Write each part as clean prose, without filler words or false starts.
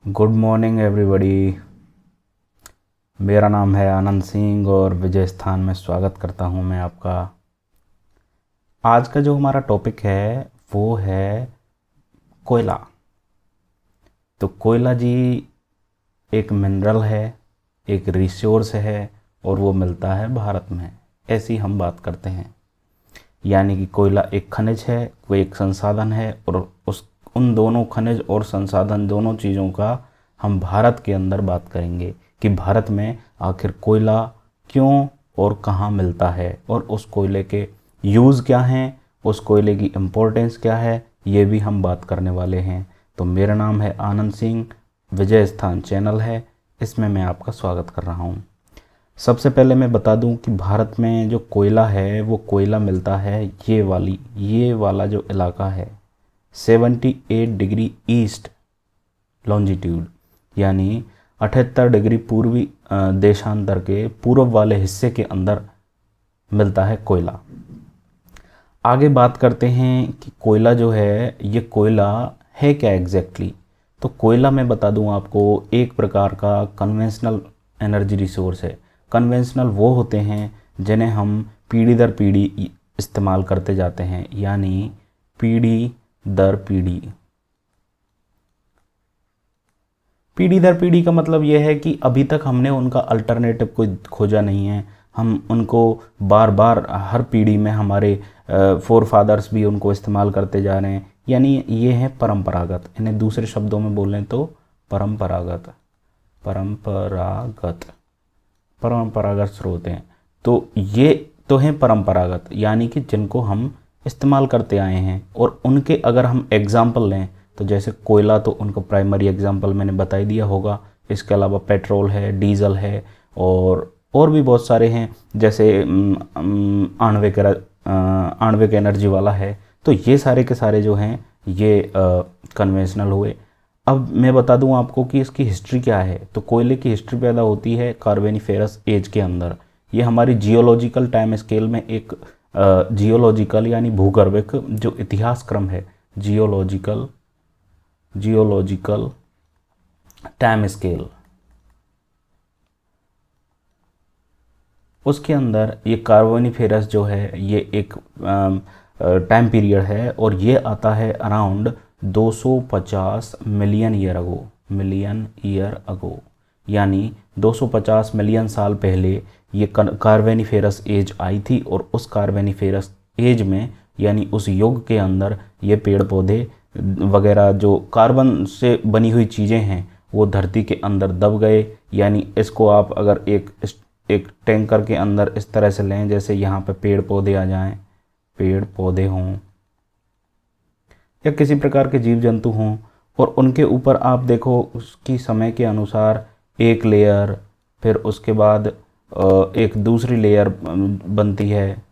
Good morning everybody. मेरा नाम है आनंद सिंह और विजय स्थान में स्वागत करता हूं मैं आपका। आज का जो हमारा टॉपिक है वो है कोयला। तो कोयला जी एक मिनरल है, एक रिसोर्स है और वो मिलता है भारत में। ऐसी हम बात करते हैं, यानी कि कोयला एक खनिज है, वो एक संसाधन है और उन दोनों खनिज और संसाधन दोनों चीज़ों का हम भारत के अंदर बात करेंगे कि भारत में आखिर कोयला क्यों और कहाँ मिलता है और उस कोयले के यूज़ क्या हैं, उस कोयले की इम्पोर्टेंस क्या है, ये भी हम बात करने वाले हैं। तो मेरा नाम है आनंद सिंह, विजय स्थान चैनल है, इसमें मैं आपका स्वागत कर रहा हूँ। सबसे पहले मैं बता दूं कि भारत में जो कोयला है वो कोयला मिलता है ये वाला जो इलाका है 78 डिग्री ईस्ट लॉन्जिट्यूड, यानी 78 डिग्री पूर्वी देशांतर के पूर्व वाले हिस्से के अंदर मिलता है कोयला। आगे बात करते हैं कि कोयला जो है ये कोयला है क्या एग्जैक्टली। तो कोयला मैं बता दूं आपको एक प्रकार का कन्वेंशनल एनर्जी रिसोर्स है। कन्वेंशनल वो होते हैं जिन्हें हम पीढ़ी दर पीढ़ी इस्तेमाल करते जाते हैं, यानी पीढ़ी दर पीढ़ी। पीढ़ी दर पीढ़ी का मतलब यह है कि अभी तक हमने उनका अल्टरनेटिव कोई खोजा नहीं है। हम उनको बार बार हर पीढ़ी में हमारे फोर फादर्स भी उनको इस्तेमाल करते जा रहे हैं, यानी ये है परंपरागत। इन्हें दूसरे शब्दों में बोलें तो परंपरागत परंपरागत स्रोत हैं। तो ये तो हैं परंपरागत, यानी कि जिनको हम इस्तेमाल करते आए हैं। और उनके अगर हम एग्जाम्पल लें तो जैसे कोयला तो उनका प्राइमरी एग्जाम्पल मैंने बता ही दिया होगा। इसके अलावा पेट्रोल है, डीजल है और भी बहुत सारे हैं, जैसे आणविक एनर्जी वाला है। तो ये सारे के सारे जो हैं ये कन्वेंशनल हुए। अब मैं बता दूं आपको कि इसकी हिस्ट्री क्या है। तो कोयले की हिस्ट्री पैदा होती है कार्बोनिफेरस एज के अंदर। ये हमारी जियोलॉजिकल टाइम स्केल में एक जियोलॉजिकल यानी भूगर्भिक जो इतिहास क्रम है, जियोलॉजिकल टाइम स्केल, उसके अंदर ये कार्बोनिफेरस जो है ये एक टाइम पीरियड है और ये आता है अराउंड 250 मिलियन ईयर अगो, यानी 250 मिलियन साल पहले ये कार्बोनिफेरस एज आई थी। और उस कार्बोनिफेरस एज में यानी उस युग के अंदर ये पेड़ पौधे वगैरह जो कार्बन से बनी हुई चीज़ें हैं वो धरती के अंदर दब गए। यानी इसको आप अगर एक टैंकर के अंदर इस तरह से लें जैसे यहाँ पे पेड़ पौधे आ जाएं, पेड़ पौधे हों या किसी प्रकार के जीव जंतु हों, और उनके ऊपर आप देखो उसकी समय के अनुसार एक लेयर, फिर उसके बाद एक दूसरी लेयर बनती है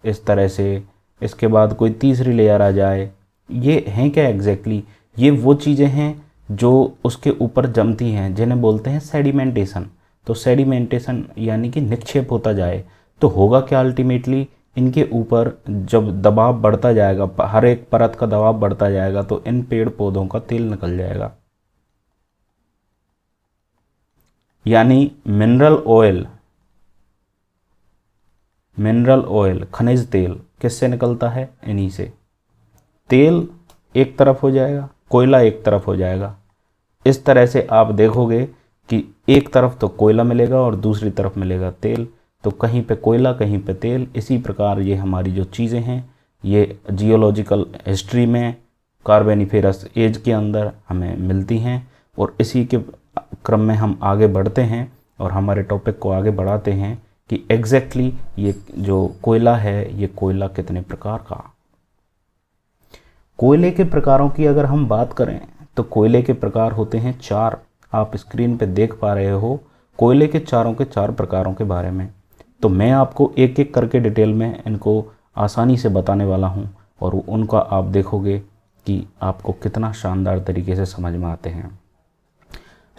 इस तरह से, इसके बाद कोई तीसरी लेयर आ जाए। ये हैं क्या एग्जैक्टली? ये वो चीज़ें हैं जो उसके ऊपर जमती हैं जिन्हें बोलते हैं सेडिमेंटेशन। तो सेडिमेंटेशन यानी कि निक्षेप होता जाए। तो होगा क्या अल्टीमेटली, इनके ऊपर जब दबाव बढ़ता जाएगा, हर एक परत का दबाव बढ़ता जाएगा, तो इन पेड़ पौधों का तेल निकल जाएगा। यानी मिनरल ऑयल खनिज तेल किससे निकलता है? इन्हीं से। तेल एक तरफ हो जाएगा, कोयला एक तरफ हो जाएगा। इस तरह से आप देखोगे कि एक तरफ तो कोयला मिलेगा और दूसरी तरफ मिलेगा तेल। तो कहीं पे कोयला कहीं पे तेल। इसी प्रकार ये हमारी जो चीज़ें हैं ये जियोलॉजिकल हिस्ट्री में कार्बोनिफेरस एज के अंदर हमें मिलती हैं। और इसी के क्रम में हम आगे बढ़ते हैं और हमारे टॉपिक को आगे बढ़ाते हैं कि एग्जैक्टली ये जो कोयला है ये कोयला कितने प्रकार का। कोयले के प्रकारों की अगर हम बात करें तो कोयले के प्रकार होते हैं 4। आप स्क्रीन पे देख पा रहे हो कोयले के 4 प्रकारों के बारे में। तो मैं आपको एक एक करके डिटेल में इनको आसानी से बताने वाला हूं और उनका आप देखोगे कि आपको कितना शानदार तरीके से समझ में आते हैं।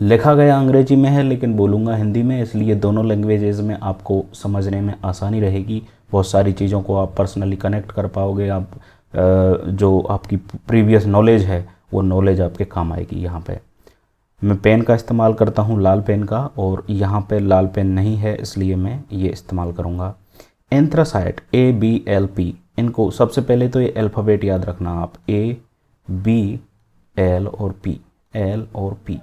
लिखा गया अंग्रेजी में है लेकिन बोलूँगा हिंदी में, इसलिए दोनों लैंग्वेजेस में आपको समझने में आसानी रहेगी। बहुत सारी चीज़ों को आप पर्सनली कनेक्ट कर पाओगे। आप जो आपकी प्रीवियस नॉलेज है वो नॉलेज आपके काम आएगी यहाँ पे। मैं पेन का इस्तेमाल करता हूँ, लाल पेन का, और यहाँ पे लाल पेन नहीं है इसलिए मैं ये इस्तेमाल करूँगा। एंथ्रासाइट ABLP, इनको सबसे पहले तो ये अल्फ़ाबेट याद रखना आप, ABL और P, L और P,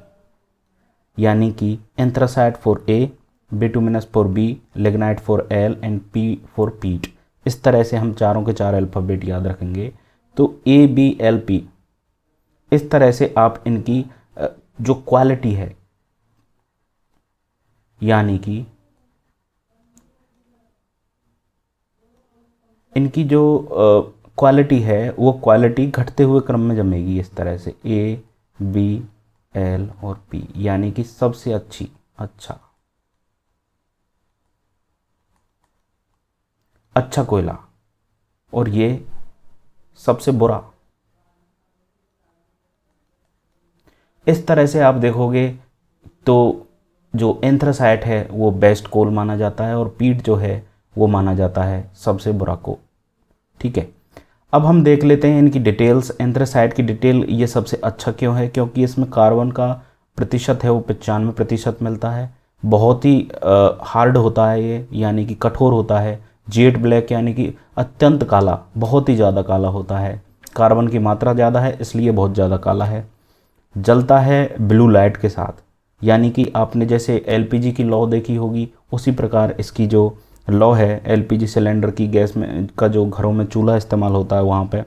यानी कि anthracite for A, bituminous for B, lignite for L and P for पीट। इस तरह से हम चारों के चार अल्फ़ाबेट याद रखेंगे। तो ABLP, इस तरह से आप इनकी जो क्वालिटी है, यानी कि इनकी जो क्वालिटी है वो क्वालिटी घटते हुए क्रम में जमेगी इस तरह से ABL और P, यानी कि सबसे अच्छी, अच्छा कोयला, और ये सबसे बुरा। इस तरह से आप देखोगे तो जो एंथ्रासाइट है वो बेस्ट कोल माना जाता है और पीट जो है वो माना जाता है सबसे बुरा कोल। ठीक है, अब हम देख लेते हैं इनकी डिटेल्स। एंथ्रासाइट की डिटेल, ये सबसे अच्छा क्यों है? क्योंकि इसमें कार्बन का प्रतिशत है वो 95% मिलता है। बहुत ही हार्ड होता है ये, यानी कि कठोर होता है। जेट ब्लैक, यानी कि अत्यंत काला, बहुत ही ज़्यादा काला होता है। कार्बन की मात्रा ज़्यादा है इसलिए बहुत ज़्यादा काला है। जलता है ब्लू लाइट के साथ, यानी कि आपने जैसे LPG की लौ देखी होगी उसी प्रकार इसकी जो लौ है, LPG सिलेंडर की गैस में का जो घरों में चूल्हा इस्तेमाल होता है वहाँ पे,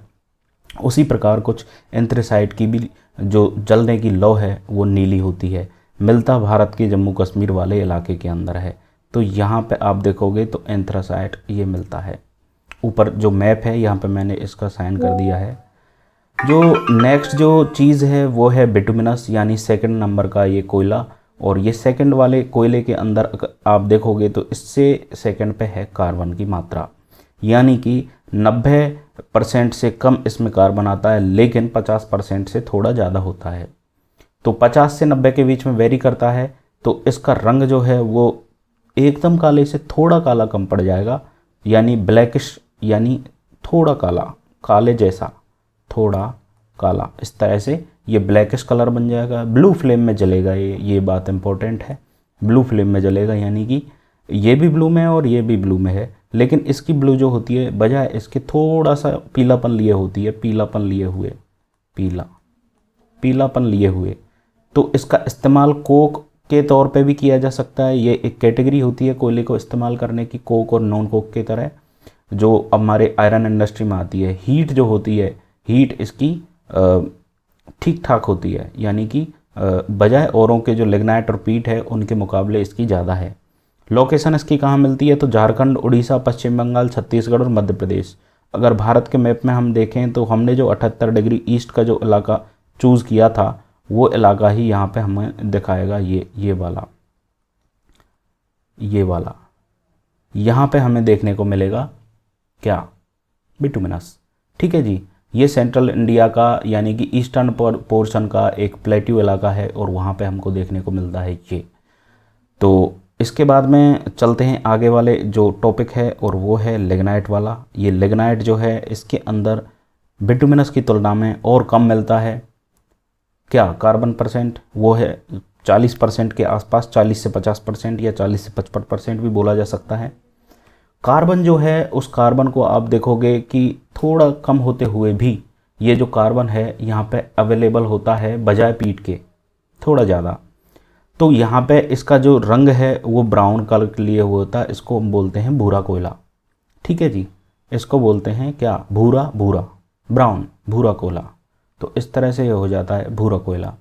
उसी प्रकार कुछ एंथ्रासाइट की भी जो जलने की लौ है वो नीली होती है। मिलता भारत के जम्मू कश्मीर वाले इलाके के अंदर है। तो यहाँ पे आप देखोगे तो एंथ्रासाइट ये मिलता है। ऊपर जो मैप है यहाँ पे मैंने इसका साइन कर दिया है। जो नेक्स्ट जो चीज़ है वो है बिटुमिनस, यानी सेकंड नंबर का ये कोयला। और ये सेकंड वाले कोयले के अंदर आप देखोगे तो इससे सेकंड पे है कार्बन की मात्रा, यानी कि 90% से कम इसमें कार्बन आता है, लेकिन 50% से थोड़ा ज़्यादा होता है। तो 50 से 90 के बीच में वेरी करता है। तो इसका रंग जो है वो एकदम काले से थोड़ा काला कम पड़ जाएगा, यानी ब्लैकिश, यानी थोड़ा काला, काले जैसा थोड़ा काला, इस तरह से ये ब्लैकिश कलर बन जाएगा। ब्लू फ्लेम में जलेगा ये बात इंपॉर्टेंट है। ब्लू फ्लेम में जलेगा, यानी कि ये भी ब्लू में है और ये भी ब्लू में है, लेकिन इसकी ब्लू जो होती है बजाय इसके थोड़ा सा पीलापन लिए होती है, पीलापन लिए हुए, पीलापन लिए हुए। तो इसका इस्तेमाल कोक के तौर पे भी किया जा सकता है। ये एक कैटेगरी होती है कोयले को इस्तेमाल करने की, कोक और नॉन कोक की तरह, जो हमारे आयरन इंडस्ट्री में आती है। हीट जो होती है, हीट इसकी ठीक ठाक होती है, यानी कि बजाय औरों के जो लिग्नाइट और पीट है उनके मुकाबले इसकी ज़्यादा है। लोकेशन इसकी कहाँ मिलती है? तो झारखंड, उड़ीसा, पश्चिम बंगाल, छत्तीसगढ़ और मध्य प्रदेश। अगर भारत के मैप में हम देखें तो हमने जो 78 डिग्री ईस्ट का जो इलाका चूज़ किया था वो इलाका ही यहाँ पे हमें दिखाएगा। ये वाला यहाँ पे हमें देखने को मिलेगा क्या? बिटुमिनस। ठीक है जी, ये सेंट्रल इंडिया का, यानी कि ईस्टर्न पोर्शन का एक प्लेट्यू इलाका है और वहाँ पे हमको देखने को मिलता है ये। तो इसके बाद में चलते हैं आगे वाले जो टॉपिक है, और वो है लिग्नाइट वाला। ये लिग्नाइट जो है इसके अंदर बिटुमिनस की तुलना में और कम मिलता है। क्या कार्बन परसेंट? वो है 40% के आसपास, 40 से 50% या 40 से 55% भी बोला जा सकता है। कार्बन जो है उस कार्बन को आप देखोगे कि थोड़ा कम होते हुए भी ये जो कार्बन है यहाँ पे अवेलेबल होता है बजाय पीट के थोड़ा ज़्यादा। तो यहाँ पे इसका जो रंग है वो ब्राउन कलर के लिए होता है। इसको हम बोलते हैं भूरा कोयला। ठीक है जी, इसको बोलते हैं क्या? भूरा ब्राउन, भूरा कोयला। तो इस तरह से ये हो जाता है भूरा कोयला।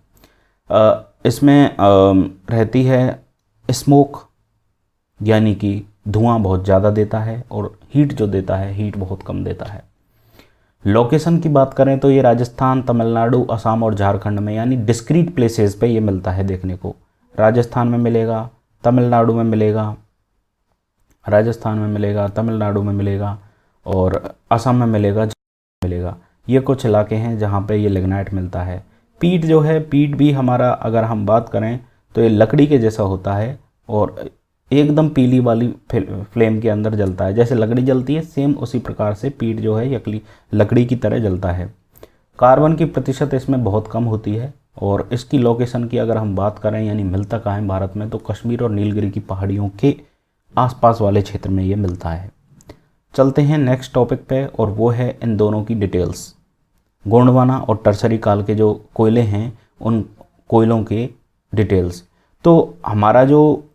इसमें रहती है स्मोक, यानी कि धुआं बहुत ज़्यादा देता है, और हीट जो देता है, हीट बहुत कम देता है। लोकेशन की बात करें तो ये राजस्थान, तमिलनाडु, असम और झारखंड में, यानी डिस्क्रीट प्लेसेस पे ये मिलता है देखने को। राजस्थान में मिलेगा, तमिलनाडु में मिलेगा, तमिलनाडु में मिलेगा, और असम में मिलेगा। ये कुछ इलाके हैं जहाँ पे ये लिग्नाइट मिलता है। पीट जो है, पीट भी हमारा अगर हम बात करें तो ये लकड़ी के जैसा होता है और एकदम पीली वाली फ्लेम के अंदर जलता है। जैसे लकड़ी जलती है सेम उसी प्रकार से पीट जो है लकड़ी की तरह जलता है। कार्बन की प्रतिशत इसमें बहुत कम होती है और इसकी लोकेशन की अगर हम बात करें यानी मिलता कहाँ है भारत में, तो कश्मीर और नीलगिरी की पहाड़ियों के आसपास वाले क्षेत्र में ये मिलता है। चलते हैं नेक्स्ट टॉपिक पे, और वो है इन दोनों की डिटेल्स। गोंडवाना और टर्सरी काल के जो कोयले हैं उन कोयलों के डिटेल्स। तो हमारा जो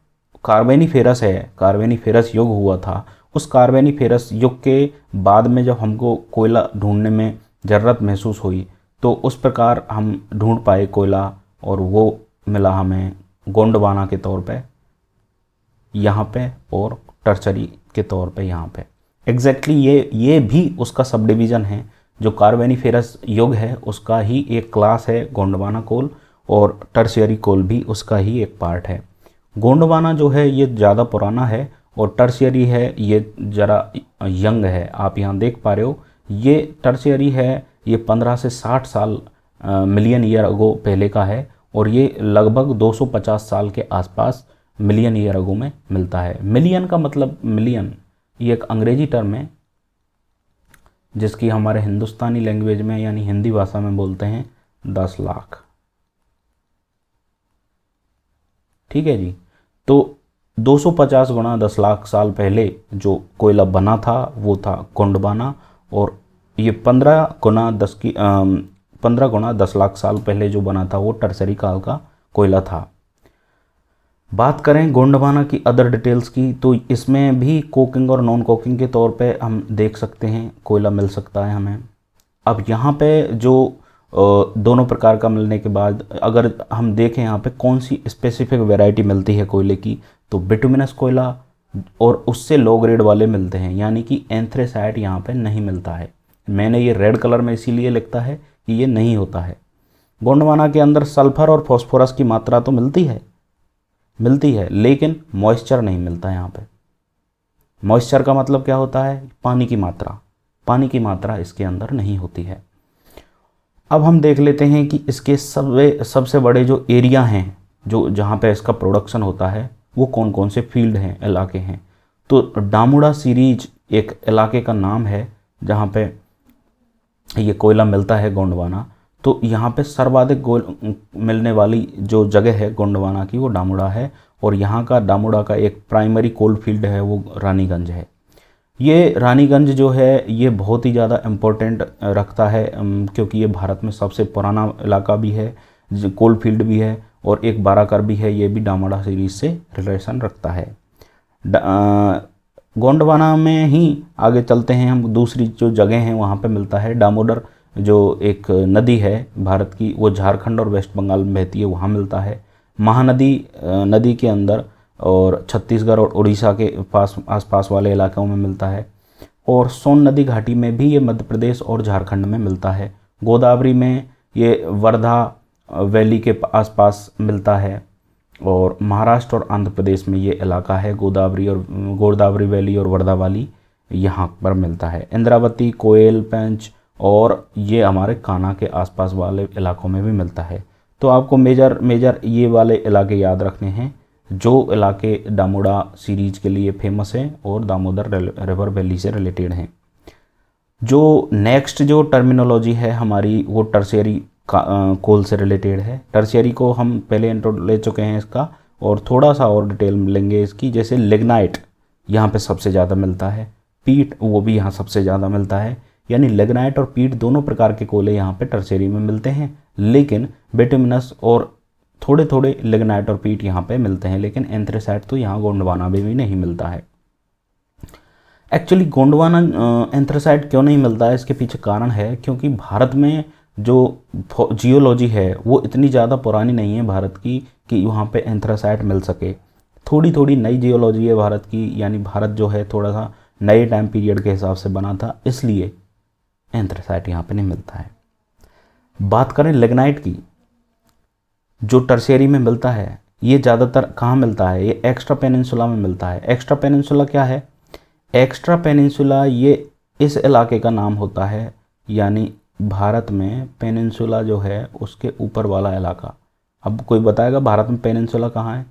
कार्बेनिफेरस है, कार्बेनिफेरस युग हुआ था, उस कार्बेनिफेरस युग के बाद में जब हमको कोयला ढूंढने में ज़रूरत महसूस हुई तो उस प्रकार हम ढूंढ पाए कोयला, और वो मिला हमें गोंडवाना के तौर पे यहाँ पे और टर्सरी के तौर पे यहाँ पे। एग्जैक्टली ये भी उसका सब डिवीज़न है। जो कार्बेनिफेरस युग है उसका ही एक क्लास है गोंडवाना कोल, और टर्शियरी कोल भी उसका ही एक पार्ट है। गोंडवाना जो है ये ज़्यादा पुराना है और टर्शियरी है ये ज़रा यंग है। आप यहाँ देख पा रहे हो, ये टर्शियरी है, ये 15 से 60 साल मिलियन ईयर अगो पहले का है, और ये लगभग 250 साल के आसपास मिलियन ईयर अगो में मिलता है। मिलियन का मतलब, मिलियन ये एक अंग्रेजी टर्म है जिसकी हमारे हिंदुस्तानी लैंग्वेज में यानी हिंदी भाषा में बोलते हैं 10 लाख। ठीक है जी। तो 250 गुना 10 लाख साल पहले जो कोयला बना था वो था गोंडवाना, और ये 15 गुना 10 लाख साल पहले जो बना था वो टर्सरी काल का कोयला था। बात करें गोंडवाना की अदर डिटेल्स की, तो इसमें भी कोकिंग और नॉन कोकिंग के तौर पे हम देख सकते हैं कोयला मिल सकता है हमें। अब यहाँ पे जो दोनों प्रकार का मिलने के बाद अगर हम देखें यहाँ पे कौन सी स्पेसिफिक वैरायटी मिलती है कोयले की, तो बिटुमिनस कोयला और उससे लो ग्रेड वाले मिलते हैं, यानी कि एंथ्रेसाइट यहाँ पे नहीं मिलता है। मैंने ये रेड कलर में इसीलिए लिखता है कि ये नहीं होता है। गोंडवाना के अंदर सल्फर और फॉस्फोरस की मात्रा तो मिलती है लेकिन मॉइस्चर नहीं मिलता यहाँ पे। मॉइस्चर का मतलब क्या होता है? पानी की मात्रा इसके अंदर नहीं होती है। अब हम देख लेते हैं कि इसके सबसे बड़े जो एरिया हैं जो जहाँ पे इसका प्रोडक्शन होता है वो कौन कौन से फील्ड हैं, इलाके हैं। तो डामुडा सीरीज एक इलाके का नाम है जहाँ पे ये कोयला मिलता है गोंडवाना। तो यहाँ पे सर्वाधिक मिलने वाली जो जगह है गोंडवाना की वो डामुडा है, और यहाँ का डामुडा का एक प्राइमरी कोल फील्ड है वो रानीगंज है। ये रानीगंज जो है ये बहुत ही ज़्यादा इम्पोर्टेंट रखता है क्योंकि ये भारत में सबसे पुराना इलाका भी है, कोल फील्ड भी है, और एक बाराकर भी है, ये भी डामुडा सीरीज से रिलेशन रखता है। गोंडवाना में ही आगे चलते हैं हम, दूसरी जो जगह हैं वहाँ पे मिलता है दामोदर, जो एक नदी है भारत की, वो झारखंड और वेस्ट बंगाल में बहती है, वहाँ मिलता है। महानदी नदी के अंदर और छत्तीसगढ़ और उड़ीसा के आसपास वाले इलाकों में मिलता है, और सोन नदी घाटी में भी ये मध्य प्रदेश और झारखंड में मिलता है। गोदावरी में ये वर्धा वैली के आसपास मिलता है, और महाराष्ट्र और आंध्र प्रदेश में ये इलाका है गोदावरी वैली और वर्धा वाली, यहाँ पर मिलता है। इंद्रावती, कोयल, पेंच और ये हमारे कान्हा के आसपास वाले इलाकों में भी मिलता है। तो आपको मेजर ये वाले इलाके याद रखने हैं जो इलाके दामोदर सीरीज के लिए फेमस हैं और दामोदर रिवर वैली से रिलेटेड हैं। जो नेक्स्ट जो टर्मिनोलॉजी है हमारी वो टर्शियरी कोल से रिलेटेड है। टर्शियरी को हम पहले इंट्रो ले चुके हैं इसका, और थोड़ा सा और डिटेल लेंगे इसकी। जैसे लिग्नाइट यहाँ पे सबसे ज़्यादा मिलता है, पीट वो भी यहाँ सबसे ज़्यादा मिलता है, यानी लिग्नाइट और पीट दोनों प्रकार के कोयले यहाँ पे टर्शियरी में मिलते हैं, लेकिन बिटुमिनस और थोड़े थोड़े लिग्नाइट और पीट यहाँ पे मिलते हैं, लेकिन एंथ्रेसाइट तो यहाँ गोंडवाना में भी नहीं मिलता है। एक्चुअली गोंडवाना एंथ्रेसाइट क्यों नहीं मिलता है, इसके पीछे कारण है क्योंकि भारत में जो जियोलॉजी है वो इतनी ज़्यादा पुरानी नहीं है भारत की कि वहाँ पे एंथ्रेसाइट मिल सके। थोड़ी थोड़ी नई जियोलॉजी है भारत की, यानी भारत जो है थोड़ा सा नए टाइम पीरियड के हिसाब से बना था, इसलिए एंथ्रेसाइट यहाँ पे नहीं मिलता है। बात करें लिग्नाइट की, जो टर्शियरी में मिलता है ये ज़्यादातर कहाँ मिलता है? ये एक्स्ट्रा पेनिनसुला में मिलता है। एक्स्ट्रा पेनिनसुला क्या है? एक्स्ट्रा पेनिनसुला ये इस इलाके का नाम होता है, यानी भारत में पेनिनसुला जो है उसके ऊपर वाला इलाका। अब कोई बताएगा भारत में पेनिनसुला कहाँ है?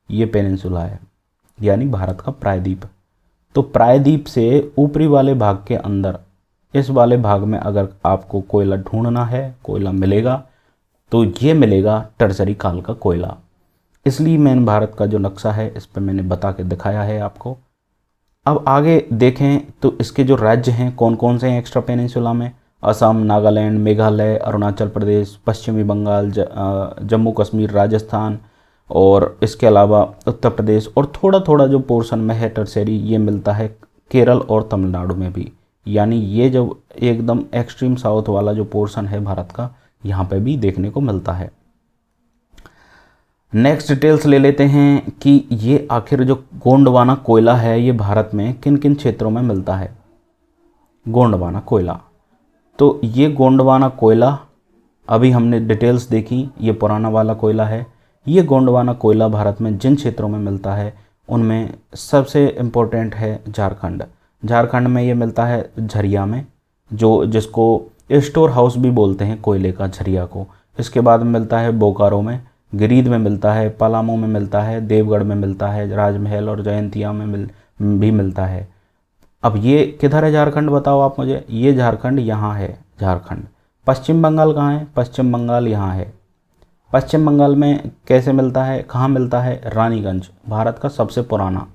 ये पेनिनसुला है, यानी भारत का प्रायद्वीप। तो प्रायद्वीप से ऊपरी वाले भाग के अंदर इस वाले भाग में अगर आपको कोयला ढूंढना है, कोयला मिलेगा, तो ये मिलेगा टर्शरी काल का कोयला। इसलिए मैंने भारत का जो नक्शा है इस पर मैंने बता के दिखाया है आपको। अब आगे देखें तो इसके जो राज्य हैं कौन कौन से हैं एक्स्ट्रा पेनिनसुला में, असम, नागालैंड, मेघालय, अरुणाचल प्रदेश, पश्चिमी बंगाल, जम्मू कश्मीर, राजस्थान और इसके अलावा उत्तर प्रदेश, और थोड़ा थोड़ा जो पोर्शन में है टर्शरी ये मिलता है केरल और तमिलनाडु में भी। यानी ये जो एकदम एक्सट्रीम साउथ वाला जो पोर्शन है भारत का, यहाँ पे भी देखने को मिलता है। नेक्स्ट डिटेल्स ले लेते हैं कि ये आखिर जो गोंडवाना कोयला है ये भारत में किन किन क्षेत्रों में मिलता है। गोंडवाना कोयला, तो ये गोंडवाना कोयला अभी हमने डिटेल्स देखी, ये पुराना वाला कोयला है। ये गोंडवाना कोयला भारत में जिन क्षेत्रों में मिलता है उनमें सबसे इम्पोर्टेंट है झारखंड। झारखंड में ये मिलता है झरिया में, जो जिसको स्टोर हाउस भी बोलते हैं कोयले का, झरिया को। इसके बाद मिलता है बोकारो में, गिरीद में मिलता है, पलामू में मिलता है, देवगढ़ में मिलता है, राजमहल और जयंतिया में भी मिलता है। अब ये किधर है झारखंड बताओ आप मुझे। ये झारखंड यहाँ है, झारखंड। पश्चिम बंगाल कहाँ है? पश्चिम बंगाल यहाँ है। पश्चिम बंगाल में कैसे मिलता है, कहाँ मिलता है? रानीगंज, भारत का सबसे पुराना।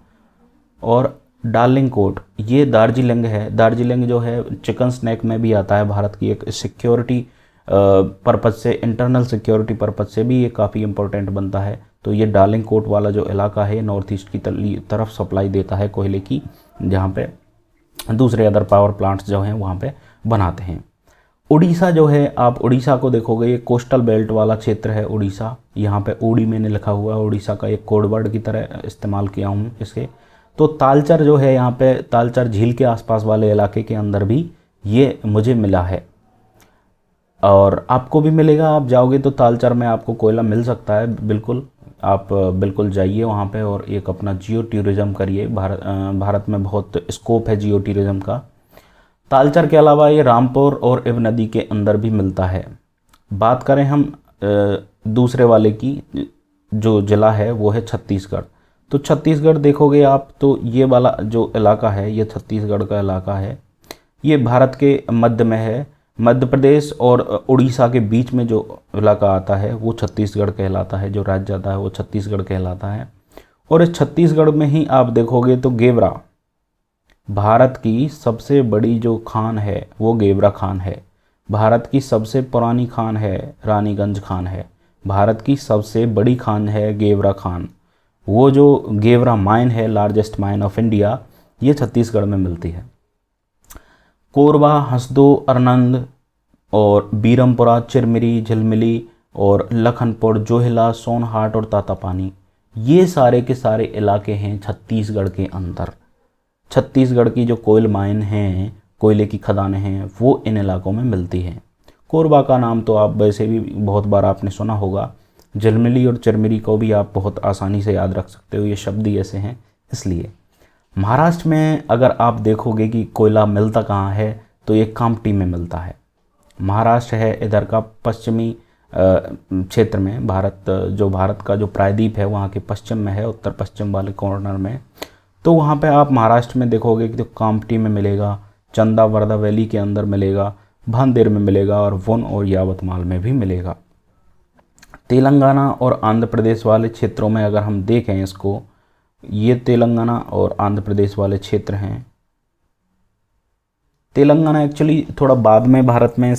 और डार्लिंग कोट, ये दार्जिलिंग है। दार्जिलिंग जो है चिकन स्नैक में भी आता है, भारत की एक सिक्योरिटी पर्पज़ से, इंटरनल सिक्योरिटी पर्पज़ से भी ये काफ़ी इंपॉर्टेंट बनता है। तो ये डार्लिंग कोट वाला जो इलाका है नॉर्थ ईस्ट की तरफ सप्लाई देता है कोयले की, जहाँ पे दूसरे अदर पावर प्लांट्स जो हैं वहाँ पे बनाते हैं। उड़ीसा जो है, आप उड़ीसा को देखोगे ये कोस्टल बेल्ट वाला क्षेत्र है उड़ीसा। यहाँ पे ओडी मैंने लिखा हुआ है, उड़ीसा का एक कोड वर्ड की तरह इस्तेमाल किया हूँ इसके। तो तालचर जो है यहाँ पे, तालचर झील के आसपास वाले इलाके के अंदर भी ये मुझे मिला है, और आपको भी मिलेगा। आप जाओगे तो तालचर में आपको कोयला मिल सकता है, बिल्कुल। आप बिल्कुल जाइए वहाँ पे और एक अपना जियो टूरिज़्म करिए। भारत में बहुत स्कोप है जियो टूरिज़्म का। तालचर के अलावा ये रामपुर और इब नदी के अंदर भी मिलता है। बात करें हम दूसरे वाले की, जो ज़िला है वो है छत्तीसगढ़। तो छत्तीसगढ़ देखोगे आप तो ये वाला जो इलाका है ये छत्तीसगढ़ का इलाका है। ये भारत के मध्य में है। मध्य प्रदेश और उड़ीसा के बीच में जो इलाका आता है वो छत्तीसगढ़ कहलाता है, जो राज्य आता है वो छत्तीसगढ़ कहलाता है। और इस छत्तीसगढ़ में ही आप देखोगे तो गेवरा, भारत की सबसे बड़ी जो खान है वो गेवरा खान है। भारत की सबसे पुरानी खान है रानीगंज खान है। भारत की सबसे बड़ी खान है गेवरा खान। वो जो गेवरा माइन है, लार्जेस्ट माइन ऑफ इंडिया, ये छत्तीसगढ़ में मिलती है। कोरबा, हसदो, अरनंद और बीरमपुरा, चिरमिरी, झिलमिली और लखनपुर, जोहिला, सोनहाट और तातापानी, ये सारे के सारे इलाके हैं छत्तीसगढ़ के अंदर। छत्तीसगढ़ की जो कोयल माइन हैं, कोयले की खदानें हैं, वो इन इलाकों में मिलती हैं। कोरबा का नाम तो आप वैसे भी बहुत बार आपने सुना होगा। झिलमिली और चिरमिरी को भी आप बहुत आसानी से याद रख सकते हो, ये शब्द ही ऐसे हैं इसलिए। महाराष्ट्र में अगर आप देखोगे कि कोयला मिलता कहाँ है तो ये कामठी में मिलता है। महाराष्ट्र है इधर का पश्चिमी क्षेत्र में, भारत का जो प्रायद्वीप है वहाँ के पश्चिम में है, उत्तर पश्चिम वाले कॉर्नर में। तो वहाँ पे आप महाराष्ट्र में देखोगे कि तो कामठी में मिलेगा, चंदा वर्धा वैली के अंदर मिलेगा, भांदेर में मिलेगा और वन और यावतमाल में भी मिलेगा। तेलंगाना और आंध्र प्रदेश वाले क्षेत्रों में अगर हम देखें इसको, ये तेलंगाना और आंध्र प्रदेश वाले क्षेत्र हैं। तेलंगाना एक्चुअली थोड़ा बाद में भारत में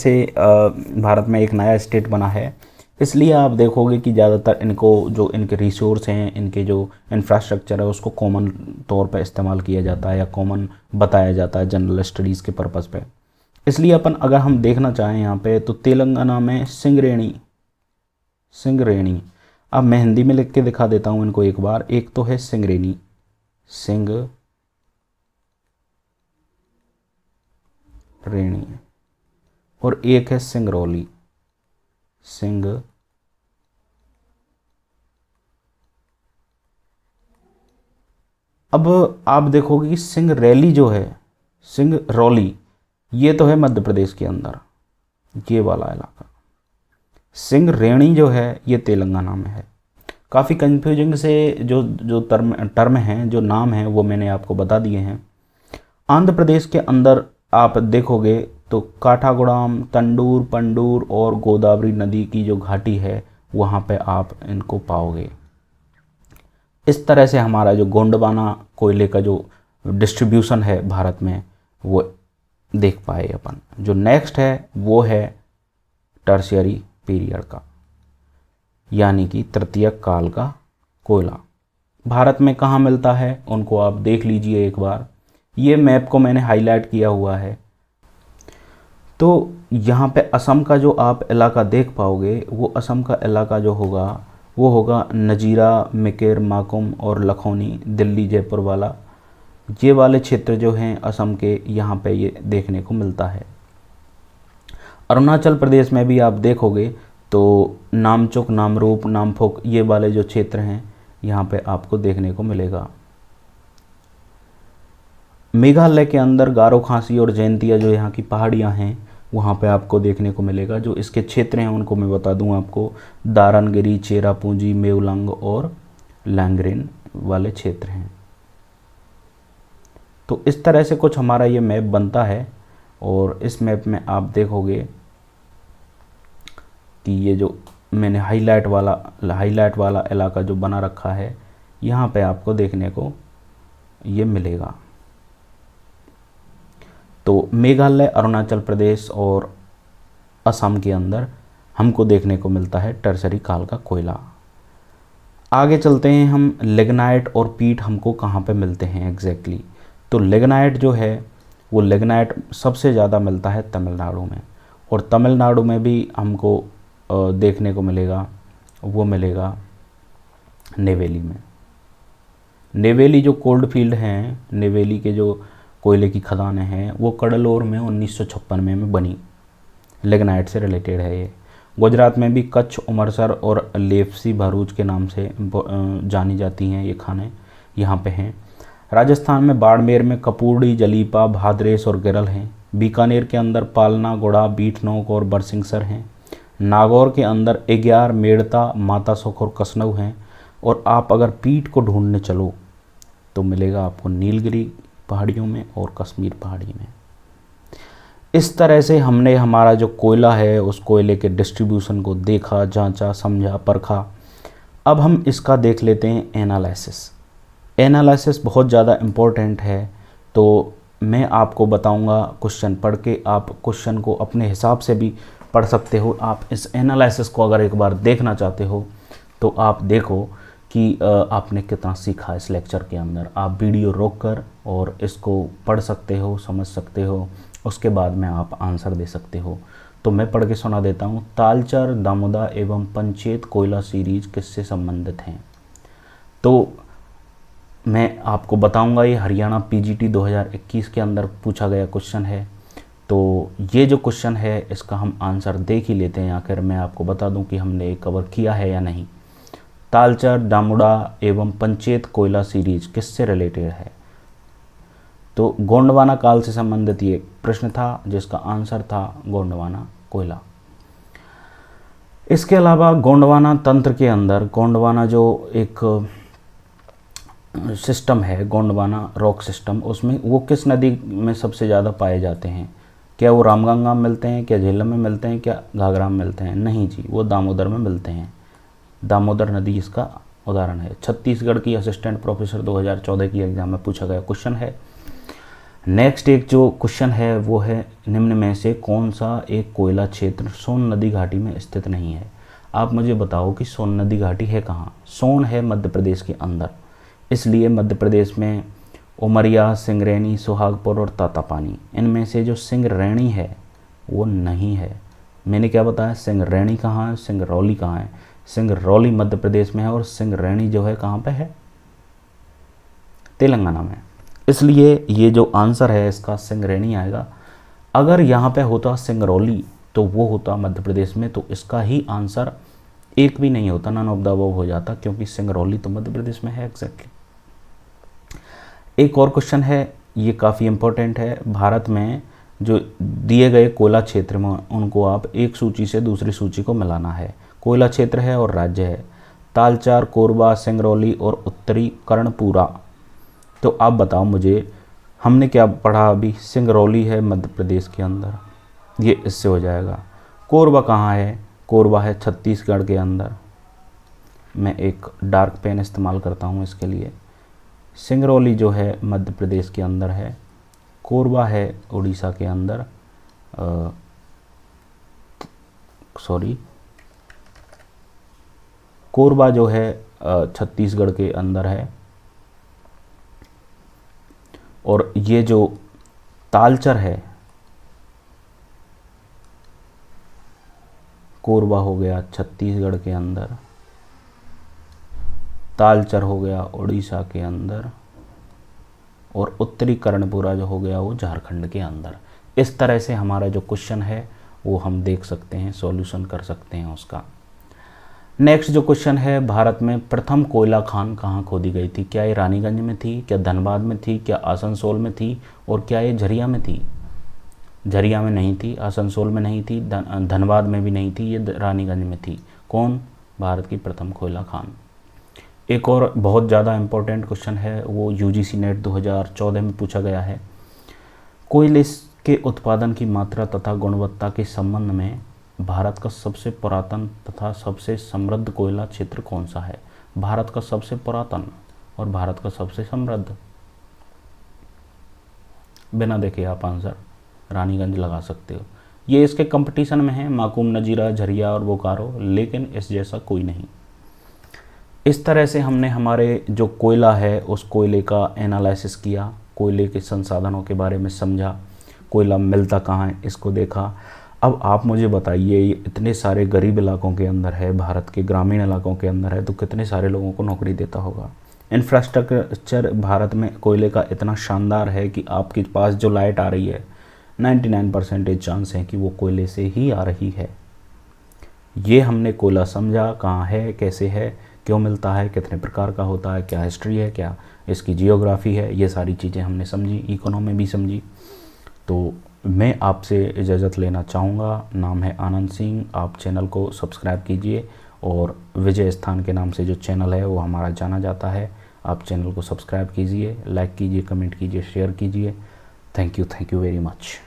एक नया स्टेट बना है, इसलिए आप देखोगे कि ज़्यादातर इनको जो इनके रिसोर्स हैं, इनके जो इंफ्रास्ट्रक्चर है उसको कॉमन तौर पर इस्तेमाल किया जाता है या कॉमन बताया जाता है जनरल स्टडीज़ के पर्पज़ पे। इसलिए अपन अगर हम देखना चाहें यहाँ पे तो तेलंगाना में सिंगरेणी, अब मैं हिंदी में लिख के दिखा देता हूँ इनको एक बार। एक तो है सिंगरेनी, और एक है सिंगरौली, अब आप देखोगे कि सिंगरैली जो है, सिंगरौली, ये तो है मध्य प्रदेश के अंदर, ये वाला इलाका। सिंगरेणी जो है ये तेलंगाना में है। काफ़ी कंफ्यूजिंग से जो टर्म हैं, जो नाम हैं वो मैंने आपको बता दिए हैं। आंध्र प्रदेश के अंदर आप देखोगे तो काठागोदाम, तंडूर, पंडूर और गोदावरी नदी की जो घाटी है वहाँ पे आप इनको पाओगे। इस तरह से हमारा जो गोंडवाना कोयले का जो डिस्ट्रीब्यूशन है भारत में वो देख पाए अपन। जो नेक्स्ट है वो है टर्शियरी पीरियड का, यानी कि तृतीयक काल का कोयला। भारत में कहाँ मिलता है उनको आप देख लीजिए एक बार। ये मैप को मैंने हाईलाइट किया हुआ है। तो यहाँ पे असम का जो आप इलाका देख पाओगे वो असम का इलाका जो होगा वो होगा नजीरा, मेकेर, माकुम और लखौनी, दिल्ली, जयपुर वाला। ये वाले क्षेत्र जो हैं असम के, यहाँ पे ये देखने को मिलता है। अरुणाचल प्रदेश में भी आप देखोगे तो नामचुक, नामरूप, नामफुक ये वाले जो क्षेत्र हैं यहाँ पे आपको देखने को मिलेगा। मेघालय के अंदर गारो, खासी और जयंतिया जो यहाँ की पहाड़ियाँ हैं वहाँ पे आपको देखने को मिलेगा। जो इसके क्षेत्र हैं उनको मैं बता दूँ आपको, दारनगिरी, चेरापूंजी, मेवलंग और लैंगरेन वाले क्षेत्र हैं। तो इस तरह से कुछ हमारा ये मैप बनता है और इस मैप में आप देखोगे कि ये जो मैंने हाईलाइट वाला इलाका जो बना रखा है यहाँ पे आपको देखने को ये मिलेगा। तो मेघालय, अरुणाचल प्रदेश और असम के अंदर हमको देखने को मिलता है टर्शरी काल का कोयला। आगे चलते हैं हम, लिग्नाइट और पीट हमको कहाँ पे मिलते हैं एग्जैक्टली। तो लिग्नाइट जो है वो लिग्नाइट सबसे ज़्यादा मिलता है तमिलनाडु में, और तमिलनाडु में भी हमको देखने को मिलेगा, वो मिलेगा नेवेली में। नेवेली जो कोल्ड फील्ड हैं, नेवेली के जो कोयले की खदानें हैं वो कडलोर में 1956 में बनी, लिग्नाइट से रिलेटेड है ये। गुजरात में भी कच्छ, उमरसर और लेप्सी भरूच के नाम से जानी जाती हैं ये खाने, यहाँ पे हैं। राजस्थान में बाड़मेर में कपूर्डी, जलीपा, भादरेस और गिरल हैं। बीकानेर के अंदर पालना, गुड़ा, बीठनोक और बरसिंगसर हैं। नागौर के अंदर एग्यार, मेड़ता, मातासुख और कसनऊ हैं। और आप अगर पीठ को ढूंढने चलो तो मिलेगा आपको नीलगिरी पहाड़ियों में और कश्मीर पहाड़ी में। इस तरह से हमने हमारा जो कोयला है उस कोयले के डिस्ट्रीब्यूशन को देखा, जांचा, समझा, परखा। अब हम इसका देख लेते हैं एनालिसिस। एनालिसिस बहुत ज़्यादा इम्पोर्टेंट है, तो मैं आपको बताऊंगा क्वेश्चन पढ़ के, आप क्वेश्चन को अपने हिसाब से भी पढ़ सकते हो। आप इस एनालिसिस को अगर एक बार देखना चाहते हो तो आप देखो कि आपने कितना सीखा इस लेक्चर के अंदर। आप वीडियो रोक कर और इसको पढ़ सकते हो, समझ सकते हो, उसके बाद में आप आंसर दे सकते हो। तो मैं पढ़ के सुना देता हूँ। तालचर, दामोदा एवं पंचेत कोयला सीरीज किससे संबंधित हैं? तो मैं आपको बताऊंगा, ये हरियाणा पीजीटी 2021 के अंदर पूछा गया क्वेश्चन है। तो ये जो क्वेश्चन है इसका हम आंसर देख ही लेते हैं, आखिर मैं आपको बता दूं कि हमने ये कवर किया है या नहीं। तालचर, दामुड़ा एवं पंचेत कोयला सीरीज किससे रिलेटेड है? तो गोंडवाना काल से संबंधित ये प्रश्न था, जिसका आंसर था गोंडवाना कोयला। इसके अलावा गोंडवाना तंत्र के अंदर, गोंडवाना जो एक सिस्टम है, गोंडवाना रॉक सिस्टम, उसमें वो किस नदी में सबसे ज़्यादा पाए जाते हैं? क्या वो रामगंगा में मिलते हैं, क्या झेलम में मिलते हैं, क्या घाघरा में मिलते हैं? नहीं जी, वो दामोदर में मिलते हैं। दामोदर नदी इसका उदाहरण है। छत्तीसगढ़ की असिस्टेंट प्रोफेसर 2014 की एग्जाम में पूछा गया क्वेश्चन है। नेक्स्ट एक जो क्वेश्चन है वो है, निम्न में से कौन सा एक कोयला क्षेत्र सोन नदी घाटी में स्थित नहीं है? आप मुझे बताओ कि सोन नदी घाटी है कहाँ? सोन है मध्य प्रदेश के अंदर, इसलिए मध्य प्रदेश में उमरिया, सिंगरैनी, सुहागपुर और तातापानी, इनमें से जो सिंगरैनी है वो नहीं है। मैंने क्या बताया? सिंगरैनी कहाँ है, सिंगरौली कहाँ है? सिंगरौली मध्य प्रदेश में है और सिंगरैनी जो है कहाँ पे है? तेलंगाना में। इसलिए ये जो आंसर है इसका सिंगरैनी आएगा। अगर यहाँ पे होता सिंगरौली तो वो होता मध्य प्रदेश में, तो इसका ही आंसर एक भी नहीं होता, नन ऑफ द अबव हो जाता, क्योंकि सिंगरौली तो मध्य प्रदेश में है एग्जैक्टली। एक और क्वेश्चन है, ये काफ़ी इम्पोर्टेंट है। भारत में जो दिए गए कोयला क्षेत्र में उनको आप एक सूची से दूसरी सूची को मिलाना है। कोयला क्षेत्र है और राज्य है। तालचार, कोरबा, सिंगरौली और उत्तरी कर्णपुरा। तो आप बताओ मुझे, हमने क्या पढ़ा अभी? सिंगरौली है मध्य प्रदेश के अंदर, ये इससे हो जाएगा। कोरबा कहाँ है? कोरबा है छत्तीसगढ़ के अंदर। मैं एक डार्क पेन इस्तेमाल करता हूँ इसके लिए। सिंगरौली जो है मध्य प्रदेश के अंदर है। कोरबा है उड़ीसा के अंदर, कोरबा जो है छत्तीसगढ़ के अंदर है। और ये जो तालचर है, कोरबा हो गया छत्तीसगढ़ के अंदर, तालचर हो गया उड़ीसा के अंदर, और उत्तरी कर्णपुरा जो हो गया वो झारखंड के अंदर। इस तरह से हमारा जो क्वेश्चन है वो हम देख सकते हैं, सॉल्यूशन कर सकते हैं उसका। नेक्स्ट जो क्वेश्चन है, भारत में प्रथम कोयला खान कहाँ खोदी गई थी? क्या ये रानीगंज में थी, क्या धनबाद में थी, क्या आसनसोल में थी, और क्या ये झरिया में थी? झरिया में नहीं थी, आसनसोल में नहीं थी, धनबाद में भी नहीं थी, ये रानीगंज में थी। कौन? भारत की प्रथम कोयला खान। एक और बहुत ज़्यादा इम्पोर्टेंट क्वेश्चन है, वो यूजीसी नेट 2014 में पूछा गया है। कोयले के उत्पादन की मात्रा तथा गुणवत्ता के संबंध में भारत का सबसे पुरातन तथा सबसे समृद्ध कोयला क्षेत्र कौन सा है? भारत का सबसे पुरातन और भारत का सबसे समृद्ध, बिना देखे आप आंसर रानीगंज लगा सकते हो। ये इसके कंपटीशन में है, माकूम, नजीरा, झरिया और बोकारो, लेकिन इस जैसा कोई नहीं। इस तरह से हमने हमारे जो कोयला है उस कोयले का एनालिसिस किया, कोयले के संसाधनों के बारे में समझा, कोयला मिलता कहाँ है इसको देखा। अब आप मुझे बताइए, ये इतने सारे गरीब इलाकों के अंदर है, भारत के ग्रामीण इलाकों के अंदर है, तो कितने सारे लोगों को नौकरी देता होगा। इंफ्रास्ट्रक्चर भारत में कोयले का इतना शानदार है कि आपके पास जो लाइट आ रही है 99% चांस है कि वो कोयले से ही आ रही है। ये हमने कोयला समझा, कहाँ है, कैसे है, क्यों मिलता है, कितने प्रकार का होता है, क्या हिस्ट्री है, क्या इसकी जियोग्राफी है, ये सारी चीज़ें हमने समझी, इकोनॉमी भी समझी। तो मैं आपसे इजाज़त लेना चाहूँगा। नाम है आनंद सिंह। आप चैनल को सब्सक्राइब कीजिए, और विजय स्थान के नाम से जो चैनल है वो हमारा जाना जाता है। आप चैनल को सब्सक्राइब कीजिए, लाइक कीजिए, कमेंट कीजिए, शेयर कीजिए। Thank you very much.